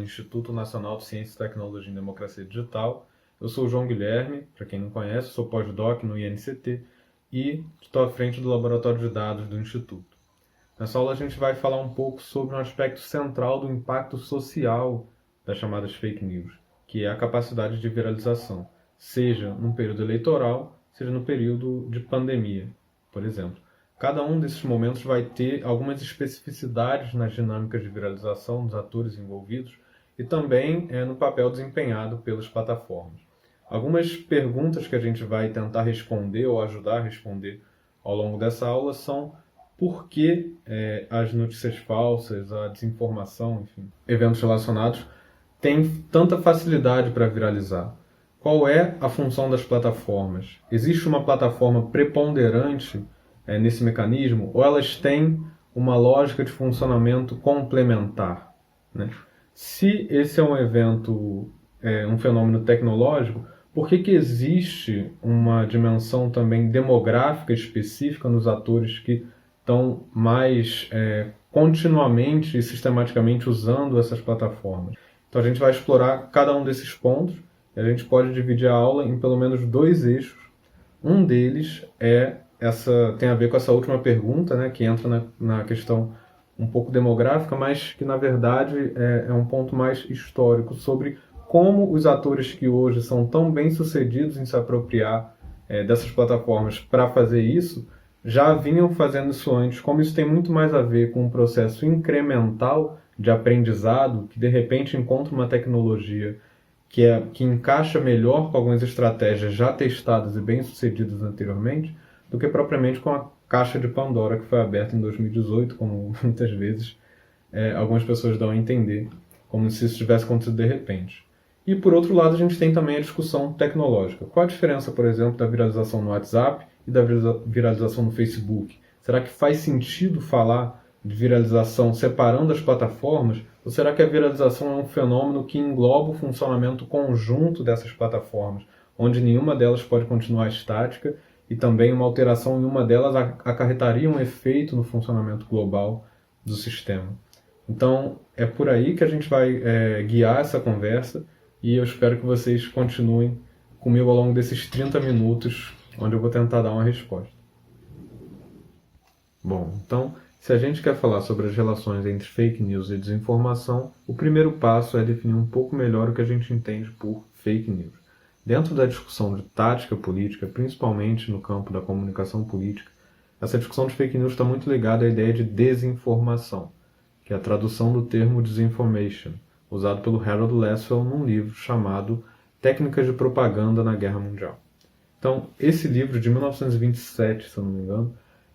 Instituto Nacional de Ciência, Tecnologia e Democracia Digital. Eu sou o João Guilherme, para quem não conhece, sou pós-doc no INCT e estou à frente do Laboratório de Dados do Instituto. Nessa aula a gente vai falar um pouco sobre um aspecto central do impacto social das chamadas fake news, que é a capacidade de viralização, seja no período eleitoral, seja no período de pandemia, por exemplo. Cada um desses momentos vai ter algumas especificidades nas dinâmicas de viralização dos atores envolvidos e também no papel desempenhado pelas plataformas. Algumas perguntas que a gente vai tentar responder ou ajudar a responder ao longo dessa aula são: por que as notícias falsas, a desinformação, enfim, eventos relacionados têm tanta facilidade para viralizar? Qual é a função das plataformas? Existe uma plataforma preponderante nesse mecanismo, ou elas têm uma lógica de funcionamento complementar, né? Se esse é um evento, um fenômeno tecnológico, por que existe uma dimensão também demográfica específica nos atores que estão mais continuamente e sistematicamente usando essas plataformas? Então a gente vai explorar cada um desses pontos e a gente pode dividir a aula em pelo menos 2 eixos. Um deles tem a ver com essa última pergunta, né, que entra na questão um pouco demográfica, mas que na verdade é um ponto mais histórico, sobre como os atores que hoje são tão bem sucedidos em se apropriar dessas plataformas para fazer isso, já vinham fazendo isso antes, como isso tem muito mais a ver com um processo incremental de aprendizado, que de repente encontra uma tecnologia que encaixa melhor com algumas estratégias já testadas e bem sucedidas anteriormente, do que propriamente com a caixa de Pandora que foi aberta em 2018, como muitas vezes algumas pessoas dão a entender, como se isso tivesse acontecido de repente. E por outro lado, a gente tem também a discussão tecnológica. Qual a diferença, por exemplo, da viralização no WhatsApp e da viralização no Facebook? Será que faz sentido falar de viralização separando as plataformas? Ou será que a viralização é um fenômeno que engloba o funcionamento conjunto dessas plataformas, onde nenhuma delas pode continuar estática e também uma alteração em uma delas acarretaria um efeito no funcionamento global do sistema? Então, é por aí que a gente vai guiar essa conversa e eu espero que vocês continuem comigo ao longo desses 30 minutos, onde eu vou tentar dar uma resposta. Bom, então, se a gente quer falar sobre as relações entre fake news e desinformação, o primeiro passo é definir um pouco melhor o que a gente entende por fake news. Dentro da discussão de tática política, principalmente no campo da comunicação política, essa discussão de fake news está muito ligada à ideia de desinformação, que é a tradução do termo disinformation, usado pelo Harold Lasswell num livro chamado Técnicas de Propaganda na Guerra Mundial. Então, esse livro de 1927, se eu não me engano,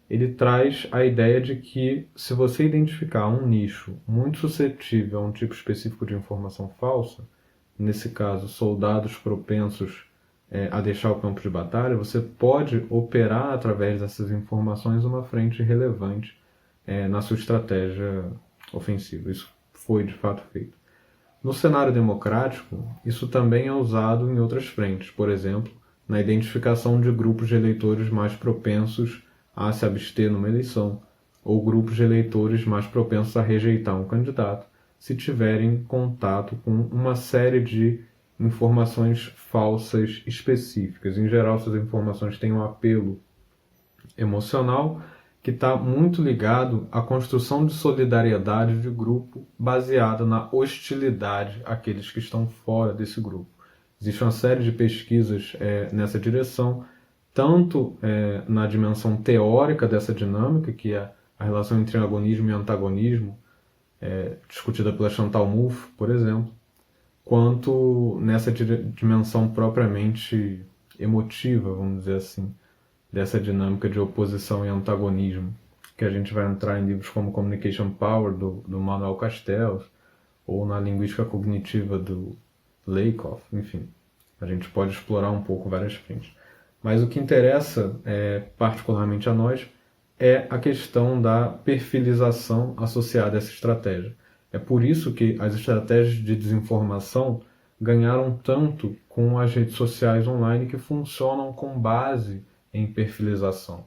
ele traz a ideia de que, se você identificar um nicho muito suscetível a um tipo específico de informação falsa, nesse caso, soldados propensos a deixar o campo de batalha, você pode operar através dessas informações uma frente relevante na sua estratégia ofensiva. Isso foi, de fato, feito. No cenário democrático, isso também é usado em outras frentes, por exemplo, na identificação de grupos de eleitores mais propensos a se abster numa eleição, ou grupos de eleitores mais propensos a rejeitar um candidato, se tiverem contato com uma série de informações falsas específicas. Em geral, essas informações têm um apelo emocional que está muito ligado à construção de solidariedade de grupo baseada na hostilidade àqueles que estão fora desse grupo. Existe uma série de pesquisas nessa direção, tanto na dimensão teórica dessa dinâmica, que é a relação entre agonismo e antagonismo, discutida pela Chantal Mouffe, por exemplo, quanto nessa dimensão propriamente emotiva, vamos dizer assim, dessa dinâmica de oposição e antagonismo, que a gente vai entrar em livros como Communication Power, do Manuel Castells, ou na linguística cognitiva do Lakoff, enfim. A gente pode explorar um pouco várias frentes. Mas o que interessa, particularmente a nós, é a questão da perfilização associada a essa estratégia. É por isso que as estratégias de desinformação ganharam tanto com as redes sociais online, que funcionam com base em perfilização.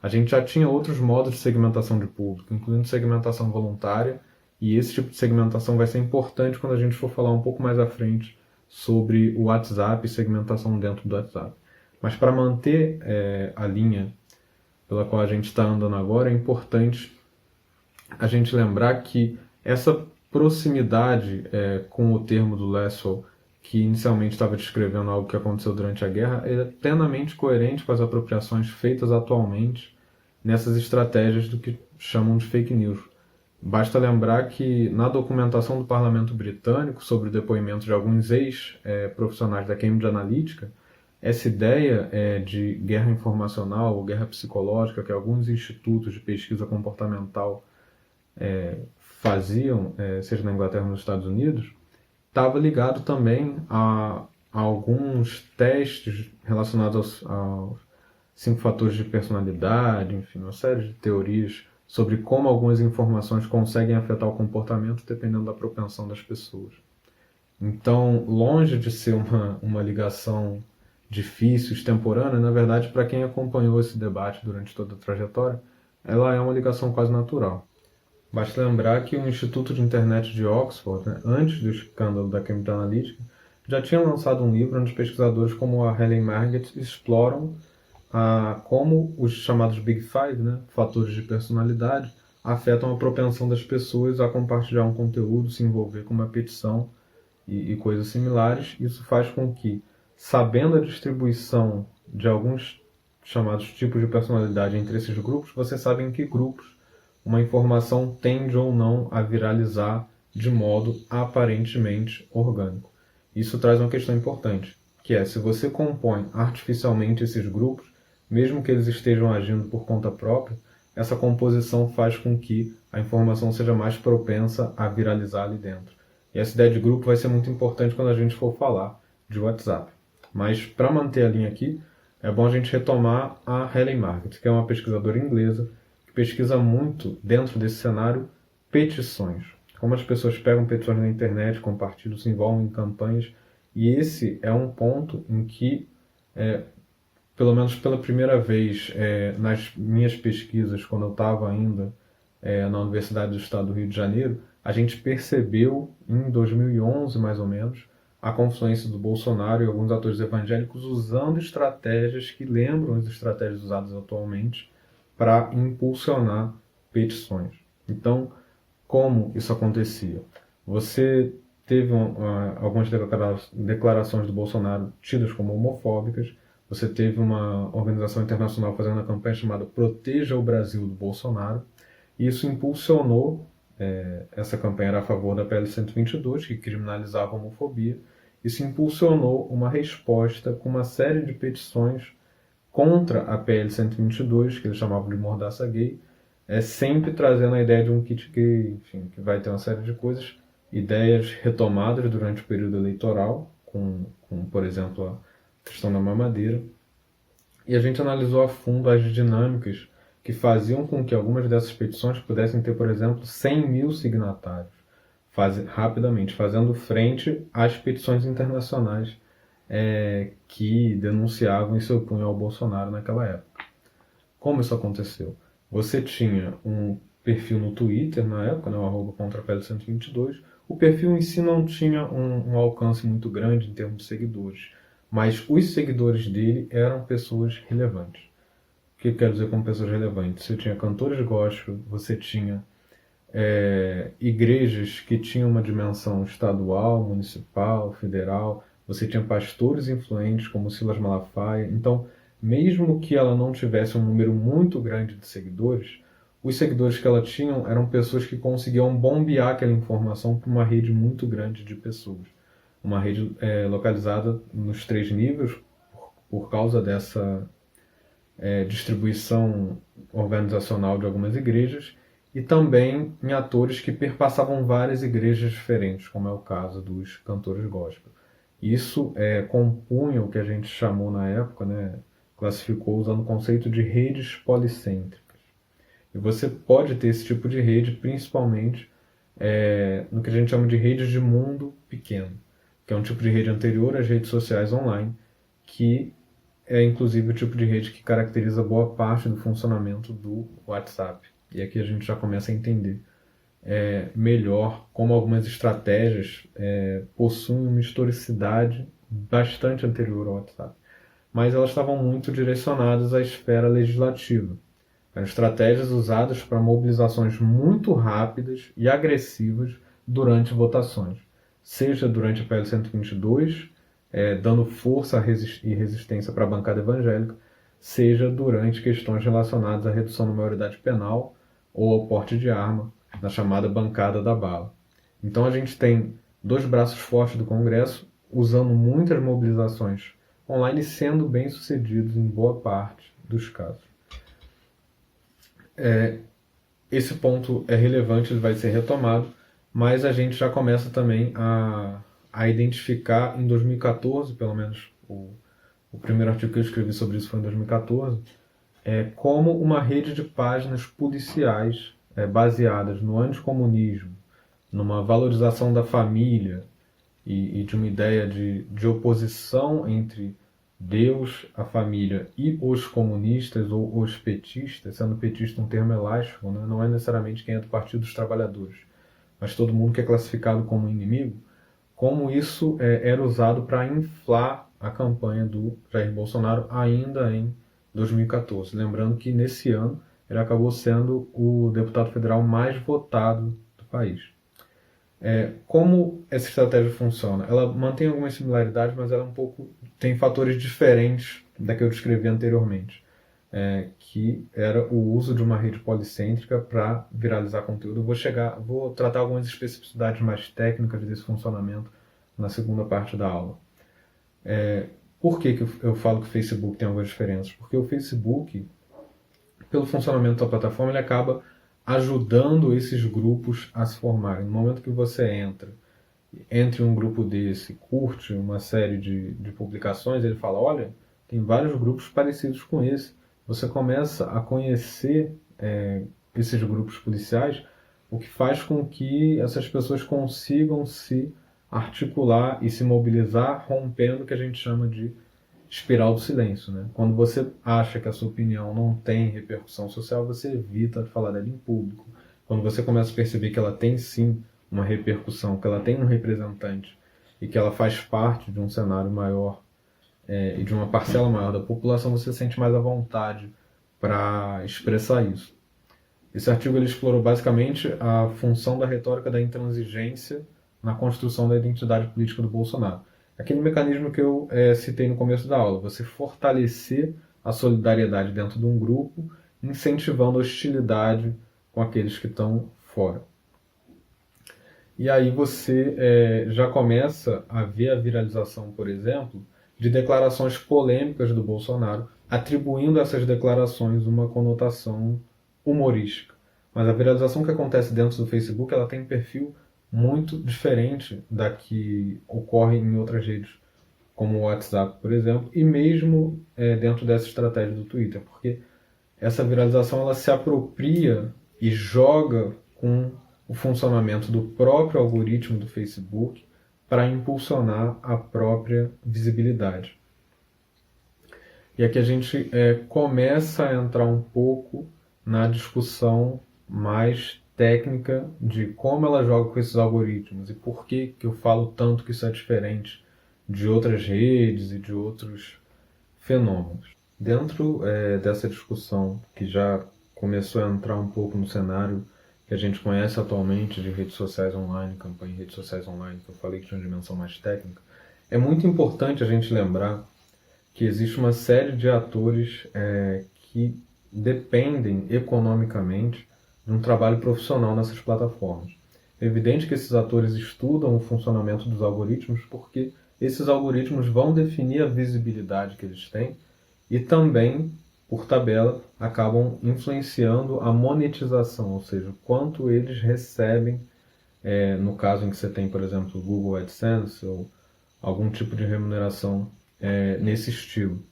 A gente já tinha outros modos de segmentação de público, incluindo segmentação voluntária, E esse tipo de segmentação vai ser importante quando a gente for falar um pouco mais à frente sobre o WhatsApp e segmentação dentro do WhatsApp. Mas para manter a linha pela qual a gente está andando agora, é importante a gente lembrar que essa proximidade com o termo do Lasswell, que inicialmente estava descrevendo algo que aconteceu durante a guerra, é plenamente coerente com as apropriações feitas atualmente nessas estratégias do que chamam de fake news. Basta lembrar que na documentação do Parlamento Britânico sobre o depoimento de alguns ex-profissionais da Cambridge Analytica, essa ideia de guerra informacional ou guerra psicológica que alguns institutos de pesquisa comportamental faziam, seja na Inglaterra ou nos Estados Unidos, estava ligado também a alguns testes relacionados aos 5 fatores de personalidade, enfim, uma série de teorias sobre como algumas informações conseguem afetar o comportamento dependendo da propensão das pessoas. Então, longe de ser uma ligação difícil, extemporânea, na verdade, para quem acompanhou esse debate durante toda a trajetória, ela é uma ligação quase natural. Basta lembrar que o Instituto de Internet de Oxford, antes do escândalo da Cambridge Analytica, já tinha lançado um livro onde pesquisadores como a Helen Marget exploram como os chamados Big Five, fatores de personalidade, afetam a propensão das pessoas a compartilhar um conteúdo, se envolver com uma petição e coisas similares. Isso faz com que, sabendo a distribuição de alguns chamados tipos de personalidade entre esses grupos, você sabe em que grupos uma informação tende ou não a viralizar de modo aparentemente orgânico. Isso traz uma questão importante, que é, se você compõe artificialmente esses grupos, mesmo que eles estejam agindo por conta própria, essa composição faz com que a informação seja mais propensa a viralizar ali dentro. E essa ideia de grupo vai ser muito importante quando a gente for falar de WhatsApp. Mas, para manter a linha aqui, é bom a gente retomar a Helen Marget, que é uma pesquisadora inglesa que pesquisa muito, dentro desse cenário, petições. Como as pessoas pegam petições na internet, compartilham, se envolvem em campanhas. E esse é um ponto em que, pelo menos pela primeira vez nas minhas pesquisas, quando eu estava ainda na Universidade do Estado do Rio de Janeiro, a gente percebeu, em 2011 mais ou menos, a confluência do Bolsonaro e alguns atores evangélicos usando estratégias que lembram as estratégias usadas atualmente para impulsionar petições. Então, como isso acontecia? Você teve algumas declarações do Bolsonaro tidas como homofóbicas, você teve uma organização internacional fazendo uma campanha chamada Proteja o Brasil do Bolsonaro, e isso impulsionou, essa campanha era a favor da PL 122, que criminalizava a homofobia, isso impulsionou uma resposta com uma série de petições contra a PL 122, que eles chamavam de mordaça gay, sempre trazendo a ideia de um kit gay, enfim, que vai ter uma série de coisas, ideias retomadas durante o período eleitoral, com por exemplo, a questão da mamadeira. E a gente analisou a fundo as dinâmicas que faziam com que algumas dessas petições pudessem ter, por exemplo, 100 mil signatários, rapidamente, fazendo frente às petições internacionais que denunciavam e se opunham ao Bolsonaro naquela época. Como isso aconteceu? Você tinha um perfil no Twitter na época, o @ContraPL122. O perfil em si não tinha um alcance muito grande em termos de seguidores, mas os seguidores dele eram pessoas relevantes. O que quer dizer com pessoas relevantes? Você tinha cantores gospel, você tinha igrejas que tinham uma dimensão estadual, municipal, federal, você tinha pastores influentes como Silas Malafaia. Então, mesmo que ela não tivesse um número muito grande de seguidores, os seguidores que ela tinha eram pessoas que conseguiam bombear aquela informação para uma rede muito grande de pessoas. Uma rede localizada nos 3 níveis, por causa dessa distribuição organizacional de algumas igrejas, e também em atores que perpassavam várias igrejas diferentes, como é o caso dos cantores gospel. Isso compunha o que a gente chamou na época, classificou usando o conceito de redes policêntricas. E você pode ter esse tipo de rede principalmente no que a gente chama de redes de mundo pequeno, que é um tipo de rede anterior às redes sociais online, que é inclusive o tipo de rede que caracteriza boa parte do funcionamento do WhatsApp. E aqui a gente já começa a entender melhor como algumas estratégias possuem uma historicidade bastante anterior ao WhatsApp. Mas elas estavam muito direcionadas à esfera legislativa. Eram estratégias usadas para mobilizações muito rápidas e agressivas durante votações, seja durante a PL 122, dando força e resistência para a bancada evangélica, seja durante questões relacionadas à redução da maioridade penal ou ao porte de arma, na chamada bancada da bala. Então a gente tem dois braços fortes do Congresso usando muitas mobilizações online, sendo bem-sucedidos em boa parte dos casos. Esse ponto é relevante, ele vai ser retomado, mas a gente já começa também a identificar em 2014, pelo menos o primeiro artigo que eu escrevi sobre isso foi em 2014, como uma rede de páginas policiais baseadas no anticomunismo, numa valorização da família e de uma ideia de oposição entre Deus, a família e os comunistas ou os petistas, sendo petista um termo elástico, né? Não é necessariamente quem é do Partido dos Trabalhadores, mas todo mundo que é classificado como inimigo, como isso era usado para inflar a campanha do Jair Bolsonaro ainda em 2014. Lembrando que nesse ano ele acabou sendo o deputado federal mais votado do país. Como essa estratégia funciona? Ela mantém algumas similaridades, mas ela tem fatores diferentes da que eu descrevi anteriormente, que era o uso de uma rede policêntrica para viralizar conteúdo. Vou tratar algumas especificidades mais técnicas desse funcionamento na segunda parte da aula. Por que eu falo que o Facebook tem algumas diferenças? Porque o Facebook, pelo funcionamento da plataforma, ele acaba ajudando esses grupos a se formarem. No momento que você entre um grupo desse, curte uma série de publicações, ele fala, olha, tem vários grupos parecidos com esse. Você começa a conhecer esses grupos policiais, o que faz com que essas pessoas consigam se articular e se mobilizar, rompendo o que a gente chama de espiral do silêncio, né? Quando você acha que a sua opinião não tem repercussão social, você evita falar dela em público. Quando você começa a perceber que ela tem sim uma repercussão, que ela tem um representante e que ela faz parte de um cenário maior e de uma parcela maior da população, você sente mais à vontade para expressar isso. Esse artigo ele explorou basicamente a função da retórica da intransigência na construção da identidade política do Bolsonaro. Aquele mecanismo que eu citei no começo da aula, você fortalecer a solidariedade dentro de um grupo, incentivando a hostilidade com aqueles que estão fora. E aí você já começa a ver a viralização, por exemplo, de declarações polêmicas do Bolsonaro, atribuindo a essas declarações uma conotação humorística. Mas a viralização que acontece dentro do Facebook, ela tem um perfil muito diferente da que ocorre em outras redes, como o WhatsApp, por exemplo, e mesmo dentro dessa estratégia do Twitter, porque essa viralização ela se apropria e joga com o funcionamento do próprio algoritmo do Facebook para impulsionar a própria visibilidade. E aqui a gente começa a entrar um pouco na discussão mais técnica de como ela joga com esses algoritmos e por que eu falo tanto que isso é diferente de outras redes e de outros fenômenos. Dentro dessa discussão que já começou a entrar um pouco no cenário que a gente conhece atualmente de redes sociais online, campanha em redes sociais online, que eu falei que tinha uma dimensão mais técnica, é muito importante a gente lembrar que existe uma série de atores que dependem economicamente de um trabalho profissional nessas plataformas. É evidente que esses atores estudam o funcionamento dos algoritmos porque esses algoritmos vão definir a visibilidade que eles têm e também, por tabela, acabam influenciando a monetização, ou seja, quanto eles recebem, no caso em que você tem, por exemplo, o Google AdSense ou algum tipo de remuneração nesse estilo.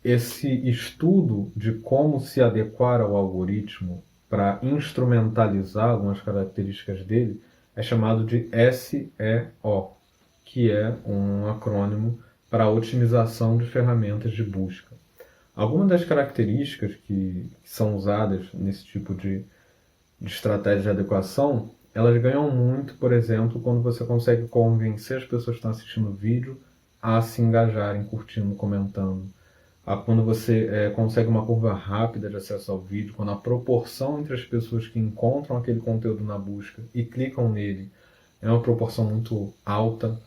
Esse estudo de como se adequar ao algoritmo para instrumentalizar algumas características dele é chamado de SEO, que é um acrônimo para otimização de ferramentas de busca. Algumas das características que são usadas nesse tipo de de estratégia de adequação, elas ganham muito, por exemplo, quando você consegue convencer as pessoas que estão assistindo o vídeo a se engajarem, curtindo, comentando. Quando você consegue uma curva rápida de acesso ao vídeo, quando a proporção entre as pessoas que encontram aquele conteúdo na busca e clicam nele é uma proporção muito alta.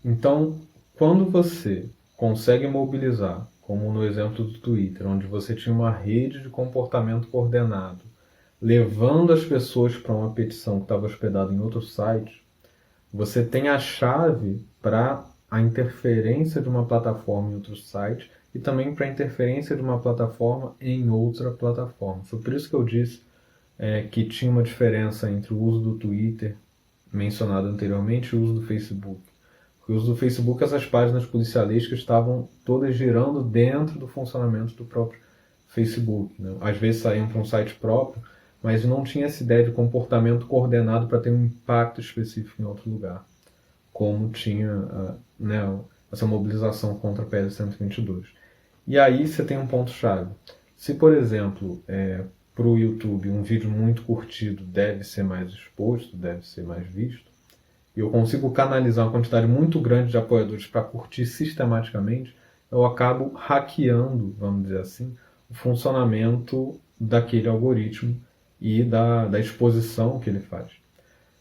Então, quando você consegue mobilizar, como no exemplo do Twitter, onde você tinha uma rede de comportamento coordenado, levando as pessoas para uma petição que estava hospedada em outro site, você tem a chave para a interferência de uma plataforma em outro site e também para a interferência de uma plataforma em outra plataforma. Foi por isso que eu disse que tinha uma diferença entre o uso do Twitter, mencionado anteriormente, e o uso do Facebook. Porque o uso do Facebook, essas páginas policialísticas estavam todas girando dentro do funcionamento do próprio Facebook, né? Às vezes saíam para um site próprio, mas não tinha essa ideia de comportamento coordenado para ter um impacto específico em outro lugar, como tinha né, essa mobilização contra a PL 122. E aí você tem um ponto-chave. Se, por exemplo, para o YouTube um vídeo muito curtido deve ser mais exposto, deve ser mais visto, e eu consigo canalizar uma quantidade muito grande de apoiadores para curtir sistematicamente, eu acabo hackeando, vamos dizer assim, o funcionamento daquele algoritmo e da exposição que ele faz.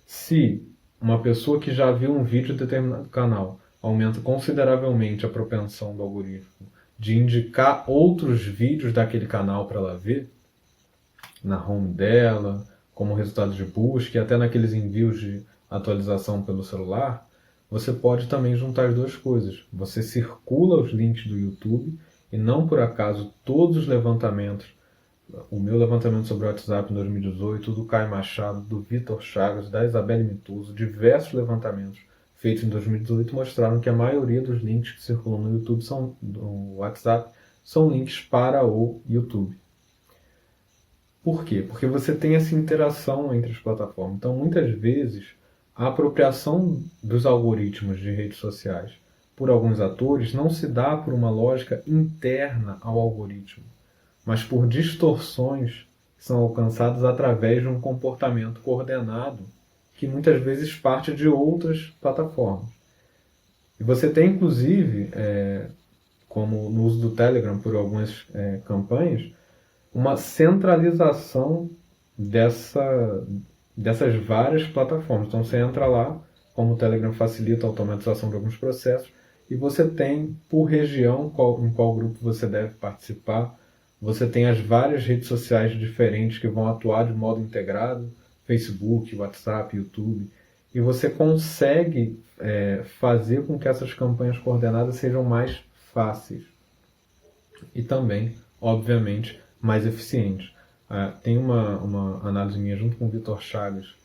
Se uma pessoa que já viu um vídeo de determinado canal aumenta consideravelmente a propensão do algoritmo de indicar outros vídeos daquele canal para ela ver, na home dela, como resultado de busca e até naqueles envios de atualização pelo celular, você pode também juntar as duas coisas. Você circula os links do YouTube e não por acaso todos os levantamentos, o meu levantamento sobre o WhatsApp em 2018, do Caio Machado, do Vitor Chagas, da Isabelle Mitoso, diversos levantamentos feitos em 2018 mostraram que a maioria dos links que circulam no YouTube no WhatsApp são links para o YouTube. Por quê? Porque você tem essa interação entre as plataformas. Então, muitas vezes, a apropriação dos algoritmos de redes sociais por alguns atores não se dá por uma lógica interna ao algoritmo, mas por distorções que são alcançadas através de um comportamento coordenado que muitas vezes parte de outras plataformas. E você tem, inclusive, como no uso do Telegram por algumas campanhas, uma centralização dessas várias plataformas. Então você entra lá, como o Telegram facilita a automatização de alguns processos, e você tem por região em qual grupo você deve participar. Você tem as várias redes sociais diferentes que vão atuar de modo integrado, Facebook, WhatsApp, YouTube, e você consegue fazer com que essas campanhas coordenadas sejam mais fáceis e também, obviamente, mais eficientes. Tem uma análise minha junto com o Vitor Chagas,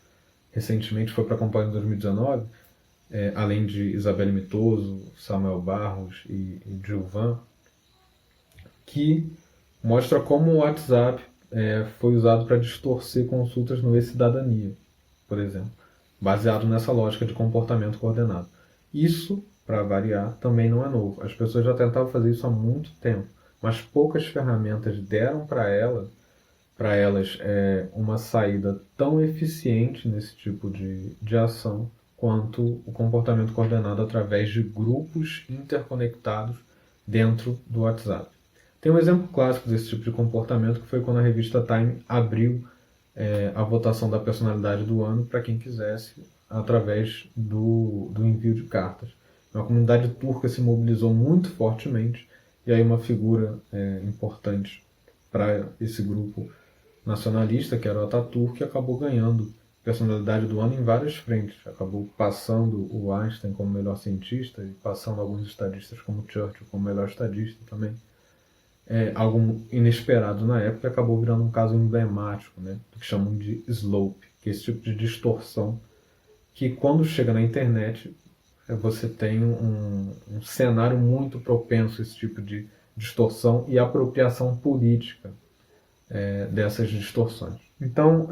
recentemente foi para a campanha de 2019, além de Isabelle Mitoso, Samuel Barros e Gilvan, que mostra como o WhatsApp foi usado para distorcer consultas no e-cidadania, por exemplo, baseado nessa lógica de comportamento coordenado. Isso, para variar, também não é novo. As pessoas já tentavam fazer isso há muito tempo, mas poucas ferramentas deram para elas uma saída tão eficiente nesse tipo de ação quanto o comportamento coordenado através de grupos interconectados dentro do WhatsApp. Tem um exemplo clássico desse tipo de comportamento que foi quando a revista Time abriu a votação da personalidade do ano para quem quisesse através do envio de cartas. Uma comunidade turca se mobilizou muito fortemente e aí uma figura importante para esse grupo nacionalista, que era o Atatürk, acabou ganhando personalidade do ano em várias frentes. Acabou passando o Einstein como melhor cientista e passando alguns estadistas como Churchill como melhor estadista também. Algo inesperado na época, acabou virando um caso emblemático, né, do que chamam de slope, que é esse tipo de distorção que quando chega na internet você tem um cenário muito propenso a esse tipo de distorção e apropriação política dessas distorções. Então,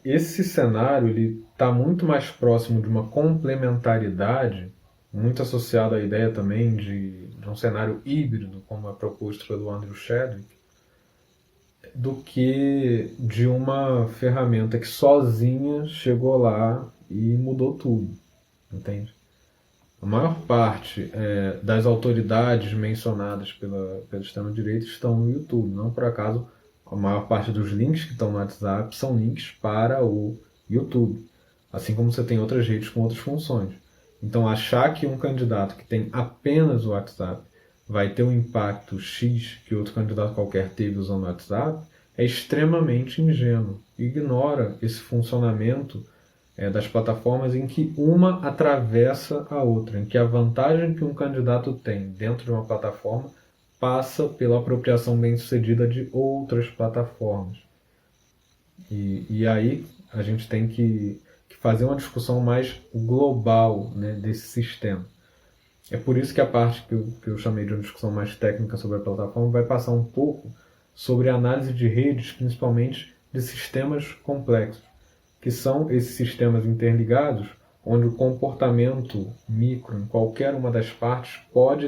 esse cenário está muito mais próximo de uma complementaridade, muito associado à ideia também de um cenário híbrido, como é proposto pelo Andrew Chadwick, do que de uma ferramenta que sozinha chegou lá e mudou tudo, entende? A maior parte das autoridades mencionadas pela extrema-direita estão no YouTube. Não por acaso, a maior parte dos links que estão no WhatsApp são links para o YouTube. Assim como você tem outras redes com outras funções. Então, achar que um candidato que tem apenas o WhatsApp vai ter um impacto X que outro candidato qualquer teve usando o WhatsApp é extremamente ingênuo. Ignora esse funcionamento das plataformas em que uma atravessa a outra, em que a vantagem que um candidato tem dentro de uma plataforma passa pela apropriação bem-sucedida de outras plataformas. E aí a gente tem que fazer uma discussão mais global, né, desse sistema. É por isso que a parte que eu chamei de uma discussão mais técnica sobre a plataforma vai passar um pouco sobre a análise de redes, principalmente de sistemas complexos, que são esses sistemas interligados, onde o comportamento micro em qualquer uma das partes pode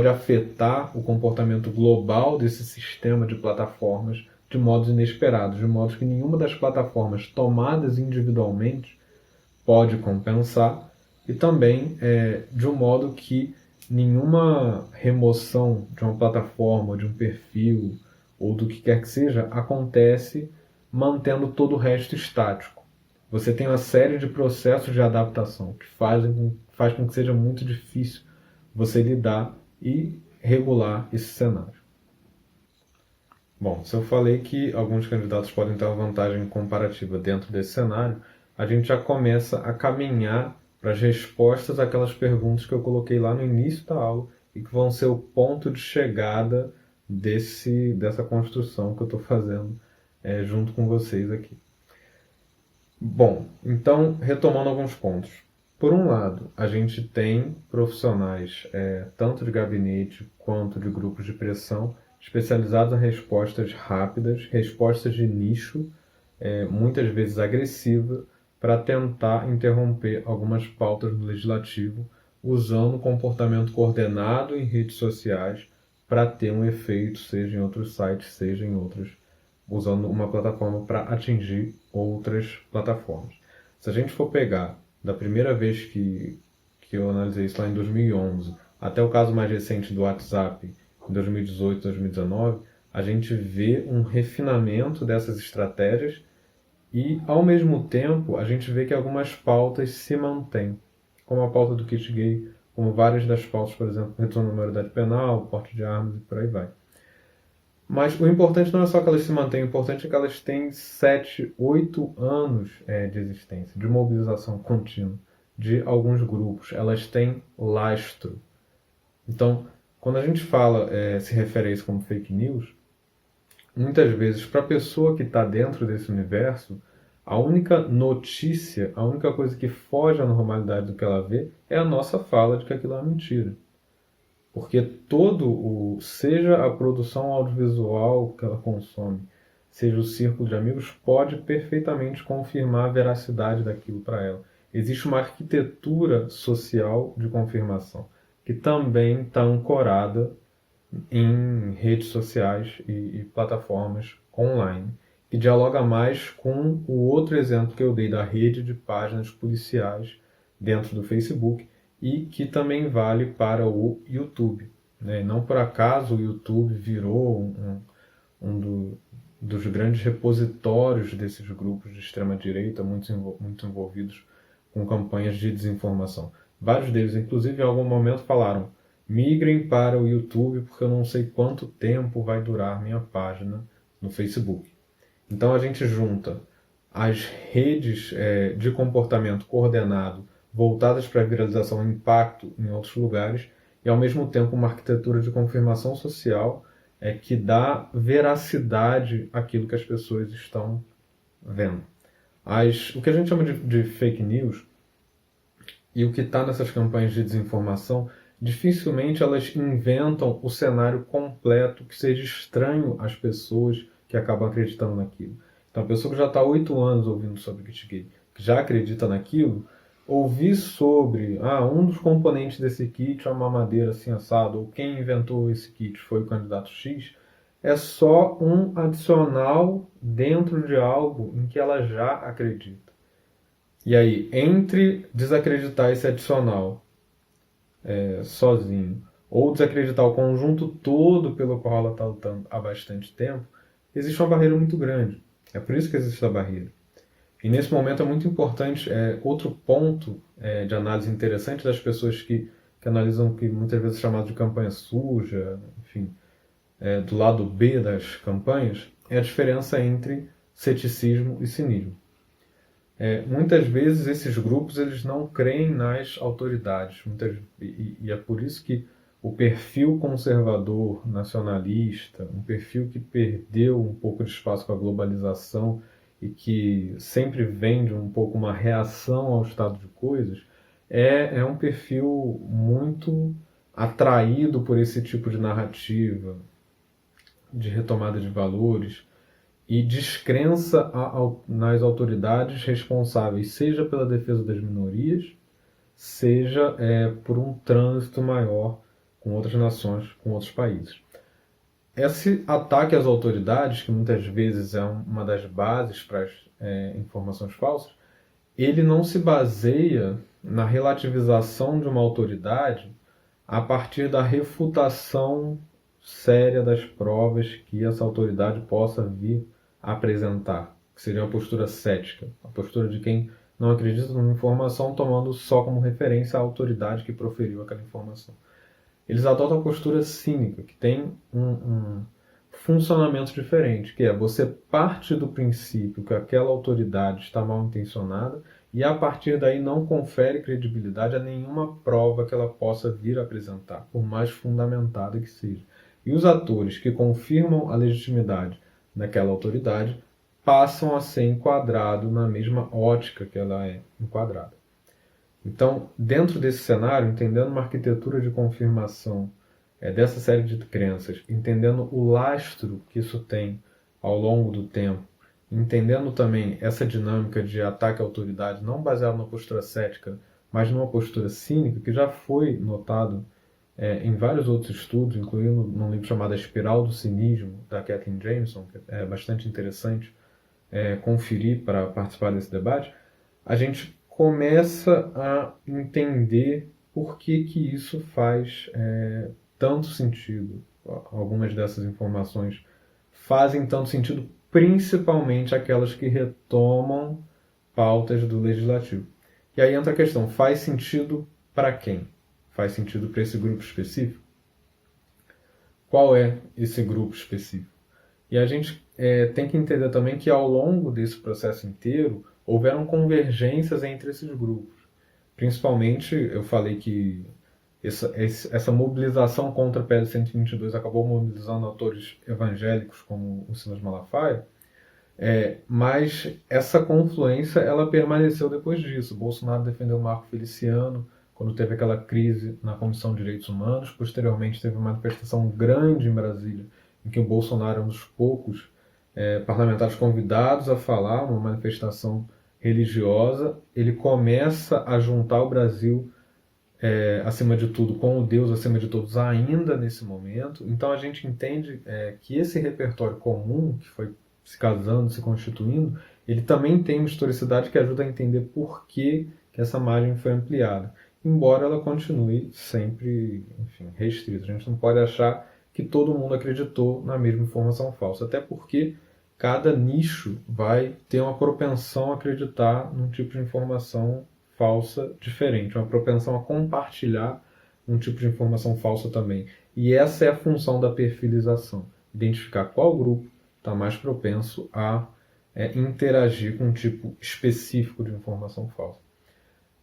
afetar o comportamento global desse sistema de plataformas de modos inesperados, de modo que nenhuma das plataformas tomadas individualmente pode compensar, e também de um modo que nenhuma remoção de uma plataforma, de um perfil ou do que quer que seja acontece mantendo todo o resto estático. Você tem uma série de processos de adaptação que faz com que seja muito difícil você lidar e regular esse cenário. Bom, se eu falei que alguns candidatos podem ter uma vantagem comparativa dentro desse cenário, a gente já começa a caminhar para as respostas àquelas perguntas que eu coloquei lá no início da aula e que vão ser o ponto de chegada dessa construção que eu estou fazendo junto com vocês aqui. Bom, então, retomando alguns pontos. Por um lado, a gente tem profissionais, tanto de gabinete quanto de grupos de pressão, especializados em respostas rápidas, respostas de nicho, muitas vezes agressiva, para tentar interromper algumas pautas do legislativo, usando comportamento coordenado em redes sociais para ter um efeito, seja em outros sites, seja em outros, usando uma plataforma para atingir outras plataformas. Se a gente for pegar da primeira vez que eu analisei isso lá em 2011, até o caso mais recente do WhatsApp, em 2018, 2019, a gente vê um refinamento dessas estratégias e, ao mesmo tempo, a gente vê que algumas pautas se mantêm, como a pauta do kit gay, como várias das pautas, por exemplo, retorno à maioridade penal, porte de armas e por aí vai. Mas o importante não é só que elas se mantenham, o importante é que elas têm 7, 8 anos de existência, de mobilização contínua de alguns grupos. Elas têm lastro. Então, quando a gente fala, se refere a isso como fake news, muitas vezes, para a pessoa que está dentro desse universo, a única notícia, a única coisa que foge à normalidade do que ela vê é a nossa fala de que aquilo é mentira. Porque seja a produção audiovisual que ela consome, seja o círculo de amigos, pode perfeitamente confirmar a veracidade daquilo para ela. Existe uma arquitetura social de confirmação, que também está ancorada em redes sociais e plataformas online, que dialoga mais com o outro exemplo que eu dei da rede de páginas policiais dentro do Facebook, e que também vale para o YouTube. Né? Não por acaso o YouTube virou dos grandes repositórios desses grupos de extrema-direita, muito envolvidos com campanhas de desinformação. Vários deles, inclusive, em algum momento falaram: migrem para o YouTube porque eu não sei quanto tempo vai durar minha página no Facebook. Então a gente junta as redes de comportamento coordenado voltadas para a viralização e impacto em outros lugares, e ao mesmo tempo uma arquitetura de confirmação social que dá veracidade àquilo que as pessoas estão vendo. O que a gente chama de fake news e o que está nessas campanhas de desinformação, dificilmente elas inventam o cenário completo que seja estranho às pessoas que acabam acreditando naquilo. Então a pessoa que já está há 8 anos ouvindo sobre kit gay, que já acredita naquilo, ouvir sobre um dos componentes desse kit é uma mamadeira assim assado, ou quem inventou esse kit foi o candidato X, é só um adicional dentro de algo em que ela já acredita. E aí, entre desacreditar esse adicional sozinho, ou desacreditar o conjunto todo pelo qual ela está lutando há bastante tempo, existe uma barreira muito grande. É por isso que existe essa barreira. E nesse momento é muito importante, outro ponto de análise interessante das pessoas que analisam o que muitas vezes é chamado de campanha suja, enfim, do lado B das campanhas, é a diferença entre ceticismo e cinismo. Muitas vezes esses grupos eles não creem nas autoridades, e é por isso que o perfil conservador, nacionalista, um perfil que perdeu um pouco de espaço com a globalização e que sempre vende um pouco uma reação ao estado de coisas, é um perfil muito atraído por esse tipo de narrativa, de retomada de valores e descrença nas autoridades responsáveis, seja pela defesa das minorias, seja por um trânsito maior com outras nações, com outros países. Esse ataque às autoridades, que muitas vezes é uma das bases para as informações falsas, ele não se baseia na relativização de uma autoridade a partir da refutação séria das provas que essa autoridade possa vir a apresentar, que seria uma postura cética, a postura de quem não acredita numa informação tomando só como referência a autoridade que proferiu aquela informação. Eles adotam a postura cínica, que tem um funcionamento diferente, que é você parte do princípio que aquela autoridade está mal intencionada e a partir daí não confere credibilidade a nenhuma prova que ela possa vir a apresentar, por mais fundamentada que seja. E os atores que confirmam a legitimidade daquela autoridade passam a ser enquadrados na mesma ótica que ela é enquadrada. Então, dentro desse cenário, entendendo uma arquitetura de confirmação dessa série de crenças, entendendo o lastro que isso tem ao longo do tempo, entendendo também essa dinâmica de ataque à autoridade, não baseado numa postura cética, mas numa postura cínica, que já foi notado em vários outros estudos, incluindo num livro chamado A Espiral do Cinismo, da Kathleen Jameson, que é bastante interessante conferir para participar desse debate, a gente começa a entender por que isso faz tanto sentido. Algumas dessas informações fazem tanto sentido, principalmente aquelas que retomam pautas do legislativo. E aí entra a questão, faz sentido para quem? Faz sentido para esse grupo específico? Qual é esse grupo específico? E a gente tem que entender também que ao longo desse processo inteiro houveram convergências entre esses grupos. Principalmente, eu falei que essa mobilização contra a PL 122 acabou mobilizando autores evangélicos como o Silas Malafaia, mas essa confluência ela permaneceu depois disso. Bolsonaro defendeu o Marco Feliciano quando teve aquela crise na Comissão de Direitos Humanos. Posteriormente teve uma manifestação grande em Brasília, em que o Bolsonaro é um dos poucos parlamentares convidados a falar, uma manifestação religiosa. Ele começa a juntar o Brasil, acima de tudo, com o Deus acima de todos, ainda nesse momento. Então a gente entende que esse repertório comum, que foi se casando, se constituindo, ele também tem uma historicidade que ajuda a entender por que essa margem foi ampliada. Embora ela continue sempre, enfim, restrita. A gente não pode achar que todo mundo acreditou na mesma informação falsa, até porque cada nicho vai ter uma propensão a acreditar num tipo de informação falsa diferente, uma propensão a compartilhar um tipo de informação falsa também. E essa é a função da perfilização, identificar qual grupo está mais propenso a interagir com um tipo específico de informação falsa.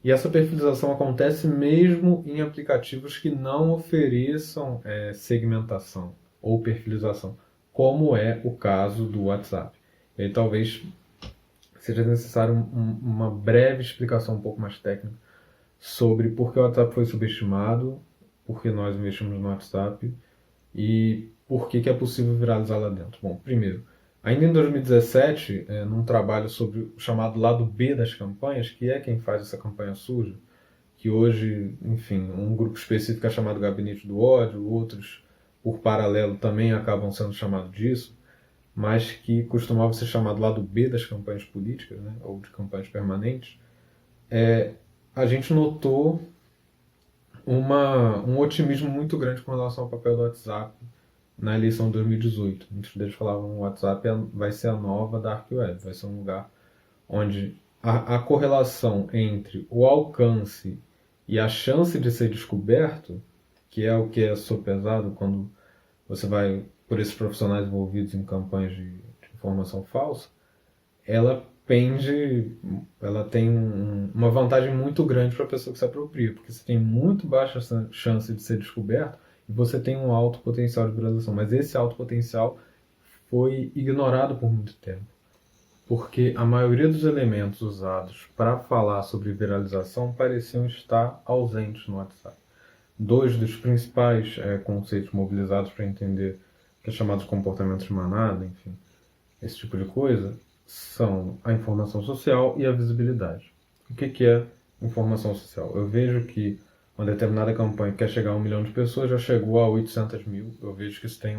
E essa perfilização acontece mesmo em aplicativos que não ofereçam segmentação ou perfilização, como é o caso do WhatsApp. E aí, talvez seja necessário uma breve explicação um pouco mais técnica sobre por que o WhatsApp foi subestimado, por que nós investimos no WhatsApp e por que é possível viralizar lá dentro. Bom, primeiro, ainda em 2017, num trabalho sobre o chamado lado B das campanhas, que é quem faz essa campanha suja, que hoje, enfim, um grupo específico é chamado Gabinete do Ódio, outros por paralelo também acabam sendo chamados disso, mas que costumava ser chamado lado B das campanhas políticas, né, ou de campanhas permanentes, a gente notou um otimismo muito grande com relação ao papel do WhatsApp na eleição de 2018. Muitos deles falavam que o WhatsApp vai ser a nova Dark Web, vai ser um lugar onde a correlação entre o alcance e a chance de ser descoberto, que é o que é sopesado quando você vai por esses profissionais envolvidos em campanhas de informação falsa, ela ela tem uma vantagem muito grande para a pessoa que se apropria, porque você tem muito baixa chance de ser descoberto e você tem um alto potencial de viralização. Mas esse alto potencial foi ignorado por muito tempo, porque a maioria dos elementos usados para falar sobre viralização pareciam estar ausentes no WhatsApp. Dois dos principais conceitos mobilizados para entender o que é chamado de comportamento de manada, enfim, esse tipo de coisa, são a informação social e a visibilidade. O que é informação social? Eu vejo que uma determinada campanha quer chegar a 1 milhão de pessoas, já chegou a 800 mil. Eu vejo que isso tem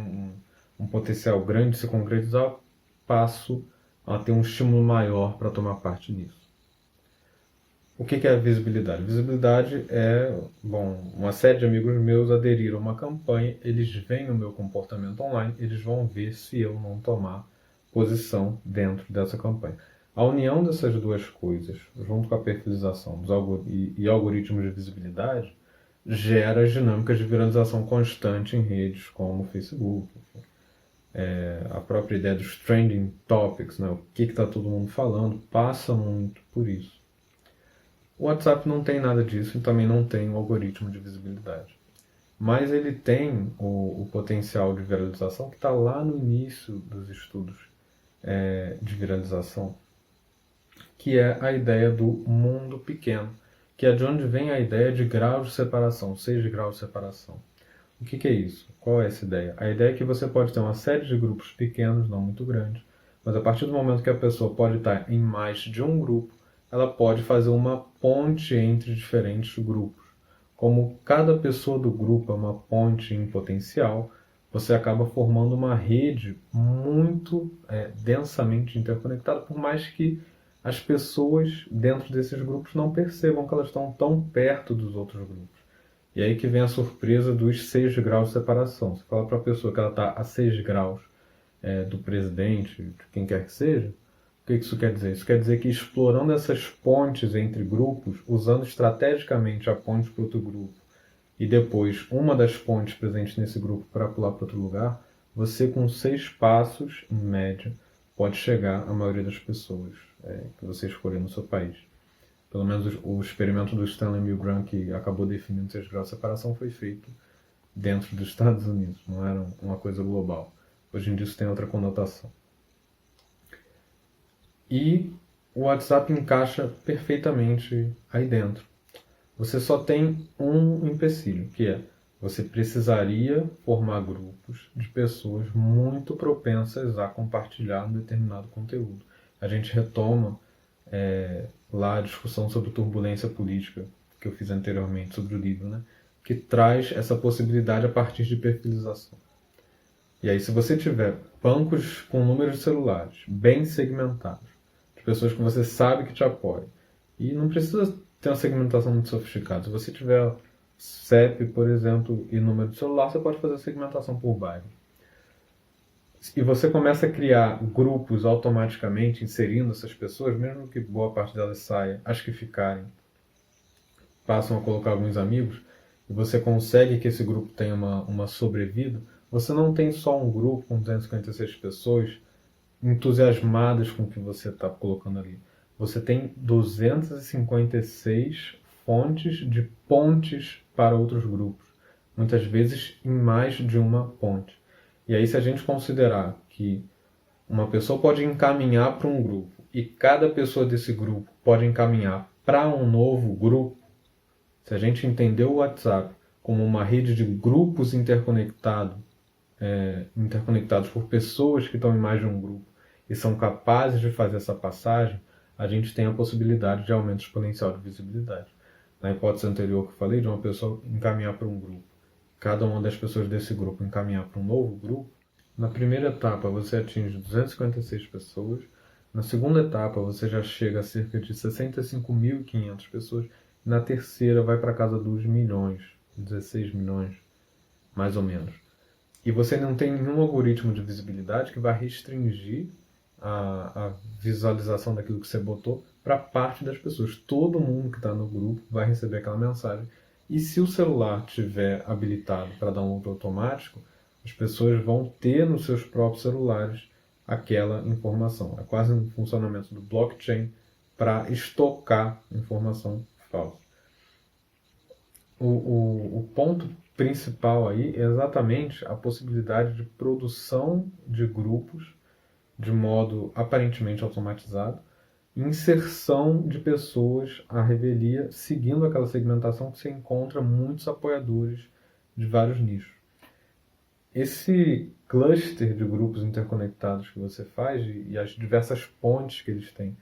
um potencial grande de se concretizar, passo a ter um estímulo maior para tomar parte nisso. O que é a visibilidade? Visibilidade é, uma série de amigos meus aderiram a uma campanha, eles veem o meu comportamento online, eles vão ver se eu não tomar posição dentro dessa campanha. A união dessas duas coisas, junto com a perfilização e algoritmos de visibilidade, gera as dinâmicas de viralização constante em redes como o Facebook. A própria ideia dos trending topics, né? O que está todo mundo falando, passa muito por isso. O WhatsApp não tem nada disso e também não tem um algoritmo de visibilidade. Mas ele tem o potencial de viralização que está lá no início dos estudos de viralização, que é a ideia do mundo pequeno, que é de onde vem a ideia de graus de separação, 6 graus de separação. O que é isso? Qual é essa ideia? A ideia é que você pode ter uma série de grupos pequenos, não muito grandes, mas a partir do momento que a pessoa pode estar em mais de um grupo, ela pode fazer uma ponte entre diferentes grupos. Como cada pessoa do grupo é uma ponte em potencial, você acaba formando uma rede muito densamente interconectada, por mais que as pessoas dentro desses grupos não percebam que elas estão tão perto dos outros grupos. E aí que vem a surpresa dos 6 graus de separação. Você fala para a pessoa que ela está a 6 graus do presidente, de quem quer que seja, o que isso quer dizer? Isso quer dizer que explorando essas pontes entre grupos, usando estrategicamente a ponte para outro grupo, e depois uma das pontes presentes nesse grupo para pular para outro lugar, você com 6 passos, em média, pode chegar à maioria das pessoas que você escolher no seu país. Pelo menos o experimento do Stanley Milgram, que acabou definindo 6 graus de separação, foi feito dentro dos Estados Unidos, não era uma coisa global. Hoje em dia isso tem outra conotação. E o WhatsApp encaixa perfeitamente aí dentro. Você só tem um empecilho, que é você precisaria formar grupos de pessoas muito propensas a compartilhar um determinado conteúdo. A gente retoma lá a discussão sobre turbulência política que eu fiz anteriormente sobre o livro, né? Que traz essa possibilidade a partir de perfilização. E aí, se você tiver bancos com números de celulares bem segmentados, de pessoas que você sabe que te apoiam, e não precisa ter uma segmentação muito sofisticada. Se você tiver CEP, por exemplo, e número de celular, você pode fazer a segmentação por bairro. E você começa a criar grupos automaticamente, inserindo essas pessoas, mesmo que boa parte delas saia, as que ficarem passam a colocar alguns amigos, e você consegue que esse grupo tenha uma sobrevida. Você não tem só um grupo com 256 pessoas entusiasmadas com o que você está colocando ali. Você tem 256 fontes de pontes para outros grupos, muitas vezes em mais de uma ponte. E aí, se a gente considerar que uma pessoa pode encaminhar para um grupo e cada pessoa desse grupo pode encaminhar para um novo grupo, se a gente entender o WhatsApp como uma rede de grupos interconectados por pessoas que estão em mais de um grupo e são capazes de fazer essa passagem, a gente tem a possibilidade de aumento exponencial de visibilidade. Na hipótese anterior que eu falei, de uma pessoa encaminhar para um grupo, cada uma das pessoas desse grupo encaminhar para um novo grupo, na primeira etapa você atinge 256 pessoas, na segunda etapa você já chega a cerca de 65.500 pessoas, e na terceira vai para casa dos milhões, 16 milhões, mais ou menos. E você não tem nenhum algoritmo de visibilidade que vai restringir a visualização daquilo que você botou para parte das pessoas. Todo mundo que está no grupo vai receber aquela mensagem. E se o celular estiver habilitado para download automático, as pessoas vão ter nos seus próprios celulares aquela informação. É quase um funcionamento do blockchain para estocar informação falsa. O ponto principal aí é exatamente a possibilidade de produção de grupos de modo aparentemente automatizado, inserção de pessoas à revelia, seguindo aquela segmentação que você encontra muitos apoiadores de vários nichos. Esse cluster de grupos interconectados que você faz e as diversas pontes que eles têm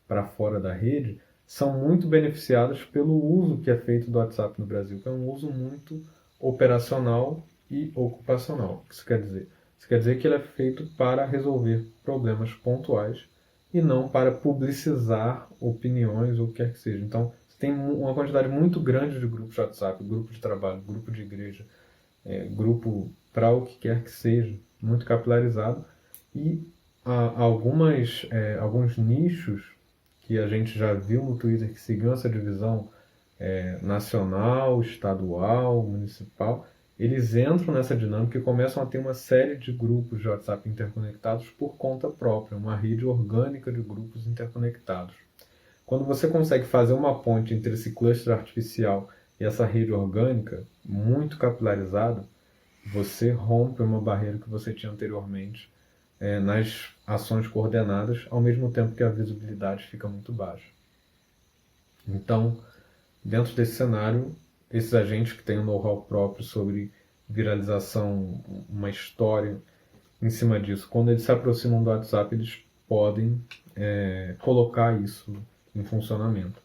para fora da rede são muito beneficiadas pelo uso que é feito do WhatsApp no Brasil, que é um uso muito operacional e ocupacional. O que isso quer dizer? Isso quer dizer que ele é feito para resolver problemas pontuais e não para publicizar opiniões ou o que quer que seja. Então, você tem uma quantidade muito grande de grupos de WhatsApp, grupo de trabalho, grupo de igreja, grupo para o que quer que seja, muito capilarizado. E alguns nichos que a gente já viu no Twitter que seguiam essa divisão nacional, estadual, municipal, eles entram nessa dinâmica e começam a ter uma série de grupos de WhatsApp interconectados por conta própria, uma rede orgânica de grupos interconectados. Quando você consegue fazer uma ponte entre esse cluster artificial e essa rede orgânica, muito capilarizada, você rompe uma barreira que você tinha anteriormente nas ações coordenadas, ao mesmo tempo que a visibilidade fica muito baixa. Então, dentro desse cenário, esses agentes que têm um know-how próprio sobre viralização, uma história em cima disso, quando eles se aproximam do WhatsApp, eles podem colocar isso em funcionamento.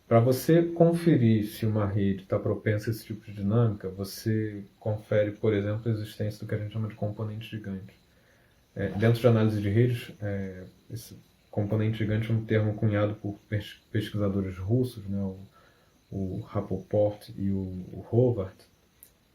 Para você conferir se uma rede está propensa a esse tipo de dinâmica, você confere, por exemplo, a existência do que a gente chama de componente gigante. Dentro de análise de redes, esse componente gigante é um termo cunhado por pesquisadores russos, né, o Rapoport e o Howard,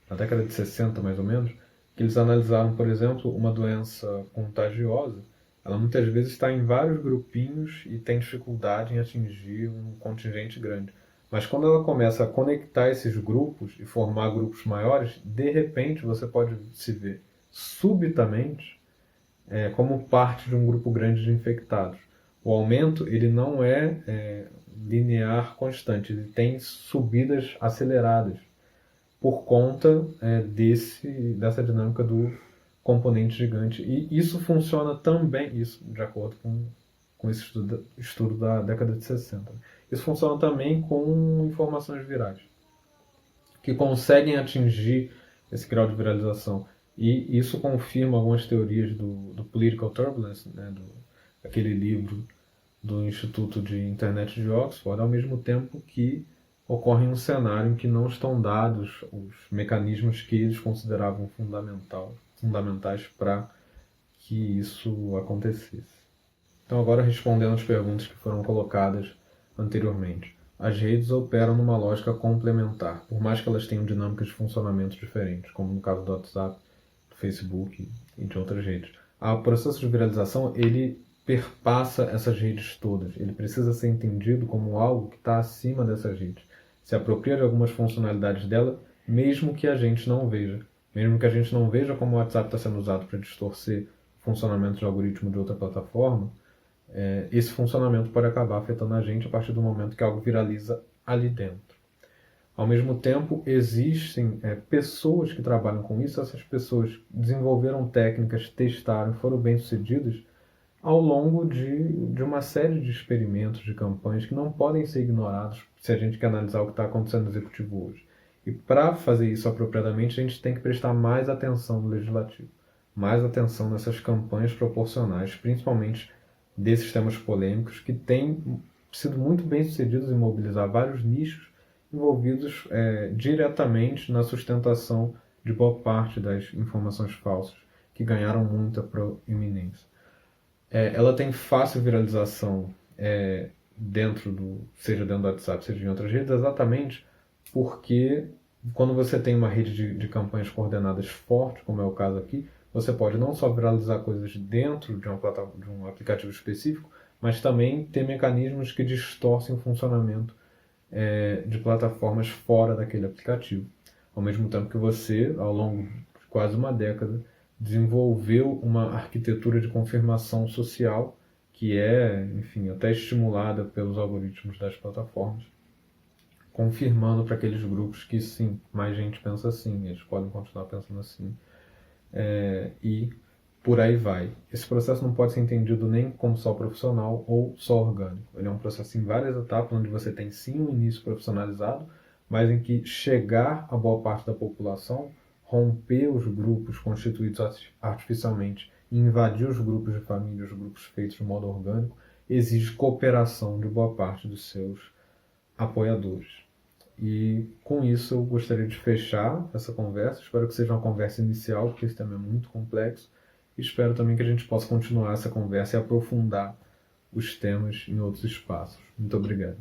na década de 60 mais ou menos, que eles analisaram, por exemplo, uma doença contagiosa. Ela muitas vezes está em vários grupinhos e tem dificuldade em atingir um contingente grande. Mas quando ela começa a conectar esses grupos e formar grupos maiores, de repente você pode se ver subitamente como parte de um grupo grande de infectados. O aumento ele não é linear constante, ele tem subidas aceleradas por conta dessa dinâmica do componente gigante. E isso funciona também, isso de acordo com esse estudo da década de 60. Isso funciona também com informações virais, que conseguem atingir esse grau de viralização. E isso confirma algumas teorias do Political Turbulence, né, aquele livro do Instituto de Internet de Oxford, ao mesmo tempo que ocorre um cenário em que não estão dados os mecanismos que eles consideravam fundamentais para que isso acontecesse. Então, agora respondendo às perguntas que foram colocadas anteriormente. As redes operam numa lógica complementar, por mais que elas tenham dinâmicas de funcionamento diferentes, como no caso do WhatsApp, do Facebook e de outras redes. O processo de viralização, ele perpassa essas redes todas. Ele precisa ser entendido como algo que está acima dessas redes. Se apropria de algumas funcionalidades dela, mesmo que a gente não veja. Mesmo que a gente não veja como o WhatsApp está sendo usado para distorcer o funcionamento de algoritmo de outra plataforma, esse funcionamento pode acabar afetando a gente a partir do momento que algo viraliza ali dentro. Ao mesmo tempo, existem pessoas que trabalham com isso. Essas pessoas desenvolveram técnicas, testaram, foram bem-sucedidas ao longo de uma série de experimentos, de campanhas que não podem ser ignorados se a gente quer analisar o que está acontecendo no executivo hoje. E para fazer isso apropriadamente, a gente tem que prestar mais atenção no legislativo, mais atenção nessas campanhas proporcionais, principalmente desses temas polêmicos que têm sido muito bem-sucedidos em mobilizar vários nichos envolvidos diretamente na sustentação de boa parte das informações falsas que ganharam muita proeminência. Ela tem fácil viralização seja dentro do WhatsApp, seja em outras redes, exatamente porque quando você tem uma rede de campanhas coordenadas forte, como é o caso aqui, você pode não só viralizar coisas dentro de um aplicativo específico, mas também ter mecanismos que distorcem o funcionamento de plataformas fora daquele aplicativo. Ao mesmo tempo que você, ao longo de quase uma década, desenvolveu uma arquitetura de confirmação social que enfim, até estimulada pelos algoritmos das plataformas, confirmando para aqueles grupos que sim, mais gente pensa assim, eles podem continuar pensando assim, e por aí vai. Esse processo não pode ser entendido nem como só profissional ou só orgânico. Ele é um processo em várias etapas, onde você tem sim um início profissionalizado, mas em que chegar a boa parte da população, romper os grupos constituídos artificialmente e invadir os grupos de família, os grupos feitos de modo orgânico, exige cooperação de boa parte dos seus apoiadores. E com isso eu gostaria de fechar essa conversa. Espero que seja uma conversa inicial, porque esse tema é muito complexo. E espero também que a gente possa continuar essa conversa e aprofundar os temas em outros espaços. Muito obrigado.